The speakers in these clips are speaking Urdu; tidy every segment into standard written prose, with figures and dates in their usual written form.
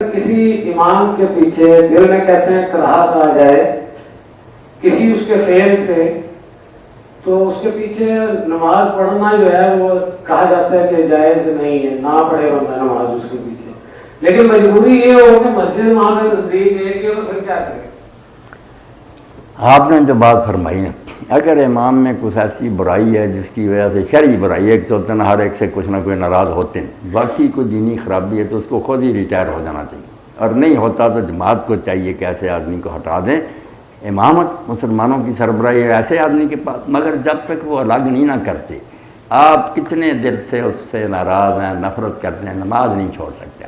کسی امام کے پیچھے دل میں کہتے ہیں کراہت آ جائے کسی اس کے فعل سے، تو اس کے پیچھے نماز پڑھنا جو ہے وہ کہا جاتا ہے کہ جائز نہیں ہے، نہ پڑھے بندہ نماز اس کے پیچھے، لیکن مجبوری یہ ہو کہ مسجد وہاں پہ نزدیک ہے کہ وہ پھر کیا کرے؟ آپ نے جو بات فرمائی ہے، اگر امام میں کچھ ایسی برائی ہے جس کی وجہ سے شرعی برائی ہے، ایک تو ہر ایک سے کچھ نہ کوئی ناراض ہوتے ہیں، باقی کوئی دینی خرابی ہے تو اس کو خود ہی ریٹائر ہو جانا چاہیے، اور نہیں ہوتا تو جماعت کو چاہیے کہ ایسے آدمی کو ہٹا دیں۔ امامت مسلمانوں کی سربراہی ہے ایسے آدمی کے پاس، مگر جب تک وہ الگ نہیں نہ کرتے، آپ کتنے دل سے اس سے ناراض ہیں، نفرت کرتے ہیں، نماز نہیں چھوڑ سکتے۔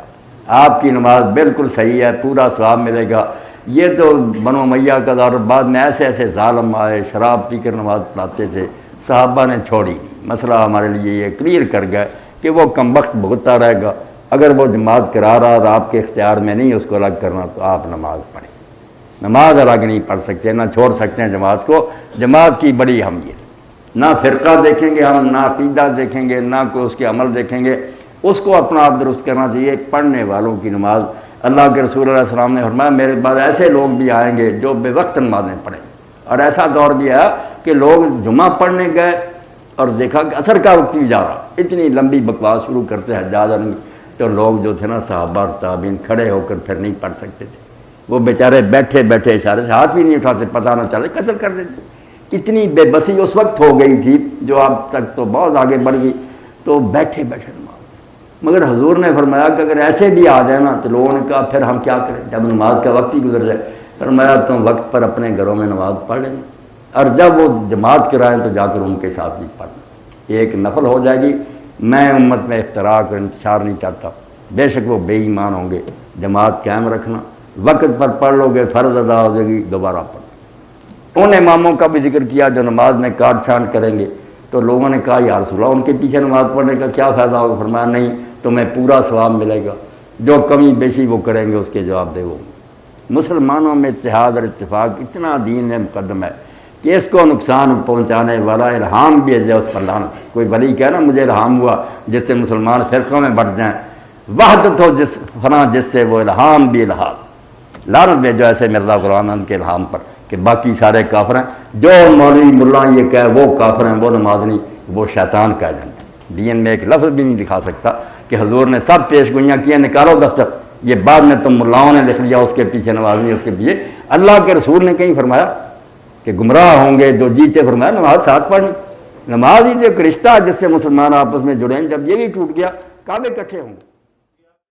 آپ کی نماز بالکل صحیح ہے، پورا ثواب ملے گا۔ یہ تو بنو امیہ کا دور، بعد میں ایسے ایسے ظالم آئے، شراب پی کر نماز پڑھاتے تھے، صحابہ نے چھوڑی۔ مسئلہ ہمارے لیے یہ کلیئر کر گیا کہ وہ کمبخت بھگتتا رہے گا، اگر وہ جماعت کرا رہا اور آپ کے اختیار میں نہیں اس کو الگ کرنا تو آپ نماز پڑھیں۔ نماز الگ نہیں پڑھ سکتے، نہ چھوڑ سکتے ہیں جماعت کو۔ جماعت کی بڑی اہمیت، نہ فرقہ دیکھیں گے ہم، نہ عقیدہ دیکھیں گے، نہ کوئی اس کے عمل دیکھیں گے، اس کو اپنا آپ درست کرنا چاہیے۔ پڑھنے والوں کی نماز، اللہ کے رسول علیہ السلام نے فرمایا میرے بعد ایسے لوگ بھی آئیں گے جو بے وقت نمازیں پڑھیں، اور ایسا دور بھی ہے کہ لوگ جمعہ پڑھنے گئے اور دیکھا کہ اثر کا وقت بھی جا رہا، اتنی لمبی بکواس شروع کرتے ہیں حجاج عالم، تو لوگ جو تھے نا صحابہ اور تابعین کھڑے ہو کر پھر نہیں پڑھ سکتے تھے، وہ بیچارے بیٹھے بیٹھے اشارے سے ہاتھ بھی نہیں اٹھاتے، پتہ نہ چلے قتل کر دیتے۔ اتنی بے بسی اس وقت ہو گئی تھی جو اب تک تو بہت آگے بڑھ گئی، تو بیٹھے بیٹھے نماز۔ مگر حضور نے فرمایا کہ اگر ایسے بھی آ جائے نا تو لوگوں نے کہا پھر ہم کیا کریں جب نماز کا وقت ہی گزر جائے؟ فرمایا تم وقت پر اپنے گھروں میں نماز پڑھ لیں، اور جب وہ جماعت کرائیں تو جا کر ان کے ساتھ بھی پڑھنا، ایک نفل ہو جائے گی۔ میں امت میں افتراق اور انتشار نہیں چاہتا، بے شک وہ بے ایمان ہوں گے۔ جماعت قائم رکھنا، وقت پر پڑھ لو گے فرض ادا ہو جائے گی، دوبارہ پڑھنا۔ ان اماموں کا بھی ذکر کیا جو نماز میں کاٹ چھانٹ کریں گے، تو لوگوں نے کہا یا رسول اللہ ان کے پیچھے نماز پڑھنے کا کیا فائدہ ہوگا؟ فرمایا نہیں، تمہیں پورا ثواب ملے گا، جو کمی بیشی وہ کریں گے اس کے جواب دے وہ۔ مسلمانوں میں اتحاد اور اتفاق اتنا دین میں مقدم ہے کہ اس کو نقصان پہنچانے والا الہام بھی ہے اس پر لعنت۔ کوئی ولی کہے نا مجھے الہام ہوا جس سے مسلمان فرقوں میں بٹ جائیں، وحدت ہو جس فنا جس سے وہ الہام بھی الہام، لعنت بھیجو ایسے مرزا غلام احمد کے الہام پر کہ باقی سارے کافر ہیں، جو مولوی ملا یہ کہے وہ کافر ہیں، وہ نماز نہیں، وہ شیطان کہہ جائیں۔ دین میں ایک لفظ بھی نہیں دکھا سکتا کہ حضور نے سب پیش گوئیاں کی ہیں، نکالو دفتر، یہ بعد میں تم ملاؤں نے لکھ لیا اس کے پیچھے نماز نہیں، اس کے پیچھے۔ اللہ کے رسول نے کہیں فرمایا کہ گمراہ ہوں گے جو جیتے، فرمایا نماز ساتھ پڑھنی۔ نماز ہی جو ایک رشتہ جس سے مسلمان آپس میں جڑے ہیں، جب یہ بھی ٹوٹ گیا کعبے اکٹھے ہوں گے۔